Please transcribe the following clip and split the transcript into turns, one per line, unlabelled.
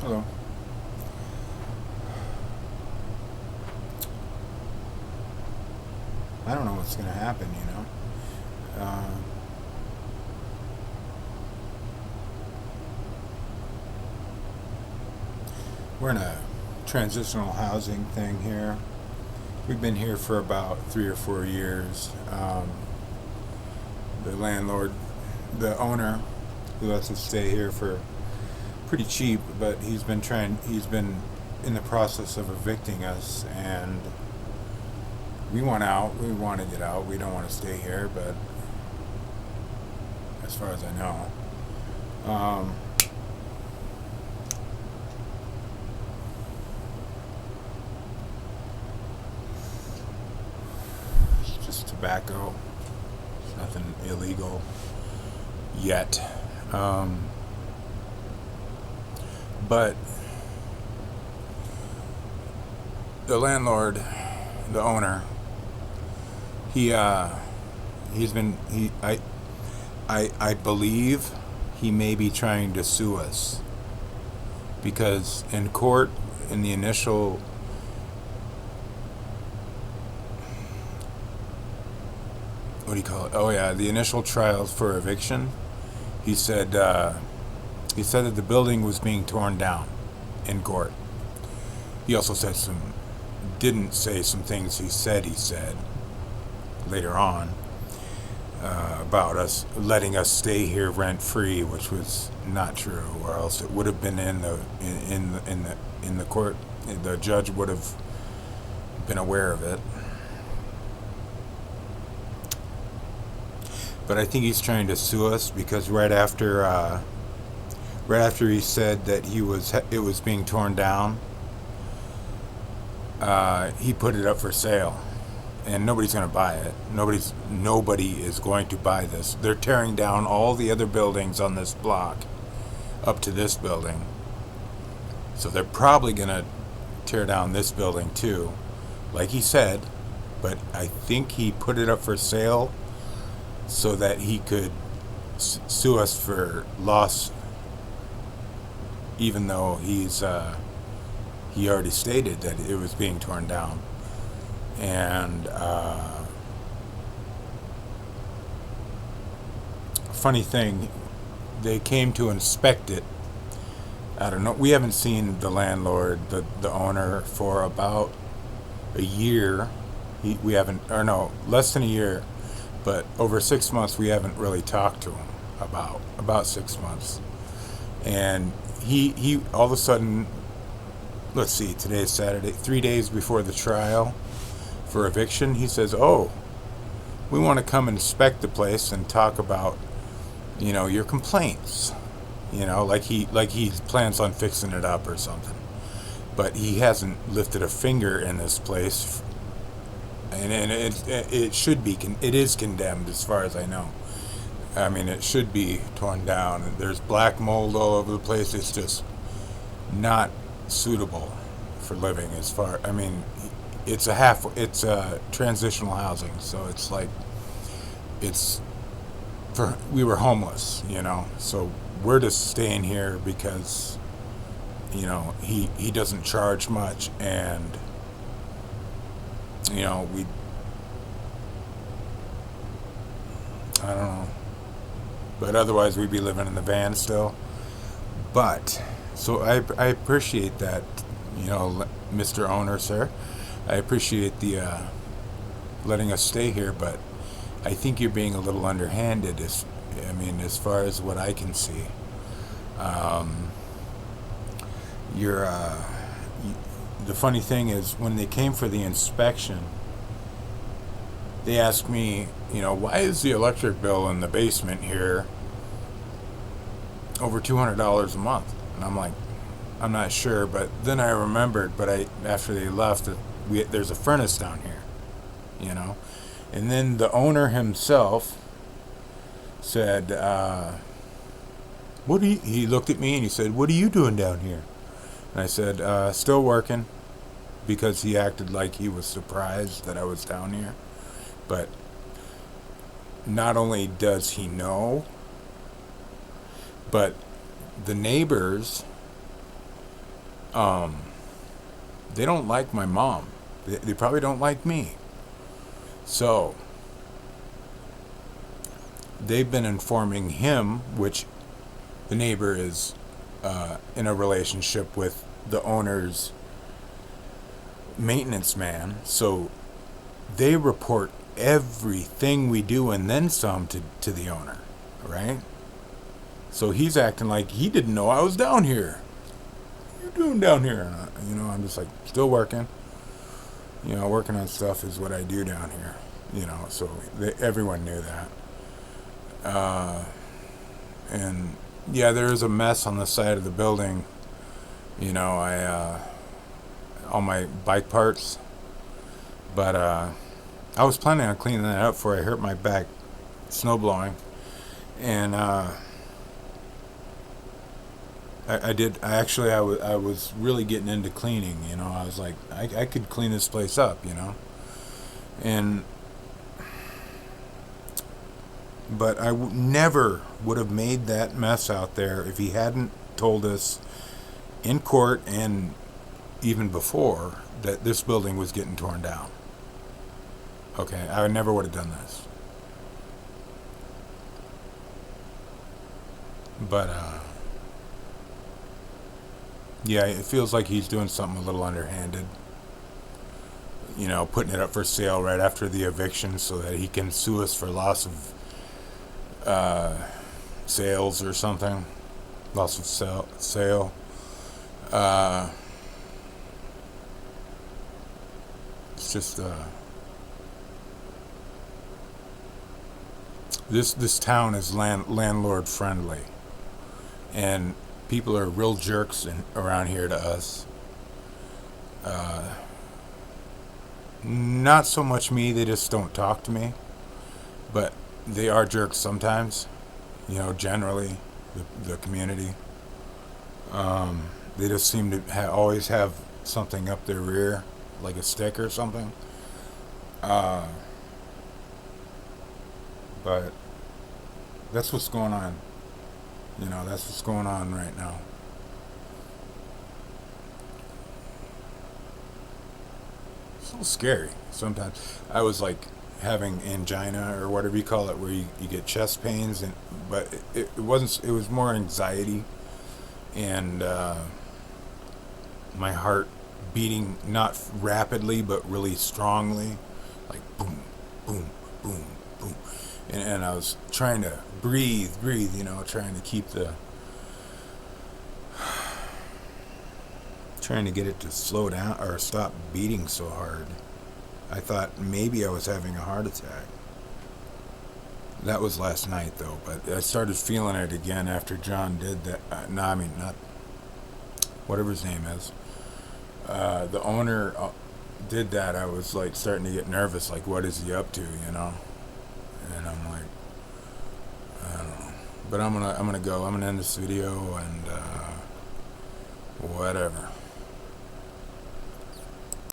Hello. I don't know what's going to happen, you know. We're in a transitional housing thing here. We've been here for about 3 or 4 years. The landlord, the owner, who lets us stay here for pretty cheap, but he's been in the process of evicting us, and we want out. We want to get out. We don't want to stay here, but as far as I know. Um, it's just tobacco. It's nothing illegal yet. Um, but the landlord, the owner, he he's been he I believe he may be trying to sue us because in court, in the initial, what do you call it? Oh yeah, the initial trials for eviction. He said he said that the building was being torn down in court. He also said some didn't say some things he said later on about us letting us stay here rent free, which was not true, or else it would have been in the court. The judge would have been aware of it. But I think he's trying to sue us because right after he said that it was being torn down, he put it up for sale, and nobody's going to buy it. Nobody is going to buy this. They're tearing down all the other buildings on this block up to this building, so they're probably going to tear down this building too, like he said. But I think he put it up for sale so that he could sue us for loss, even though he already stated that it was being torn down. And funny thing, they came to inspect it. I don't know. We haven't seen the landlord, the owner, for about a year. We haven't, or no, less than a year. But over 6 months, we haven't really talked to him about 6 months. And he all of a sudden, let's see, today's Saturday, 3 days before the trial for eviction, he says, "Oh, we want to come inspect the place and talk about, your complaints." Like he plans on fixing it up or something. But he hasn't lifted a finger in this place, and it should be it is condemned as far as I know. I mean, it should be torn down. There's black mold all over the place. It's just not suitable for living. I mean, it's a transitional housing, so it's like it's we were homeless, so we're just staying here because he doesn't charge much, and we I don't know, but otherwise we'd be living in the van still. But so I appreciate that, Mr. Owner, sir. I appreciate the letting us stay here, but I think you're being a little underhanded. As far as what I can see, you're. The funny thing is, when they came for the inspection, they asked me, why is the electric bill in the basement here over $200 a month? And I'm like, I'm not sure. But then I remembered, after they left, that there's a furnace down here, you know. And then the owner himself said, he looked at me and he said, "What are you doing down here?" And I said, "Still working," because he acted like he was surprised that I was down here. But not only does he know, but the neighbors They don't like my mom. They probably don't like me. So they've been informing him, which the neighbor is in a relationship with the owner's maintenance man. So they report everything we do and then some to the owner, right? So he's acting like he didn't know I was down here. What are you doing down here? And I'm just like, still working. Working on stuff is what I do down here. So everyone knew that. And yeah, there is a mess on the side of the building. All my bike parts. But I was planning on cleaning that up before I hurt my back snow blowing. And I was really getting into cleaning. I was like, I could clean this place up. And but never would have made that mess out there if he hadn't told us in court and even before that this building was getting torn down. Okay, I never would have done this. But yeah, it feels like he's doing something a little underhanded. Putting it up for sale right after the eviction so that he can sue us for loss of sales or something. Loss of sale. It's just this town is landlord friendly, and people are real jerks around here to us. Not so much me; they just don't talk to me. But they are jerks sometimes. Generally, the community. They just seem to always have something up their rear, like a stick or something. But that's what's going on. That's what's going on right now. It's a little scary sometimes. I was like having angina or whatever you call it, where you get chest pains, but it wasn't. It was more anxiety and my heart beating not rapidly but really strongly, like boom, boom, boom, boom, and I was trying to breathe, trying to keep trying to get it to slow down or stop beating so hard. I thought maybe I was having a heart attack. That was last night though, but I started feeling it again after John did that. No, I mean not whatever his name is. The owner did that. I was like starting to get nervous. Like, what is he up to? And I'm like, I don't know. But I'm gonna go. I'm gonna end this video and whatever.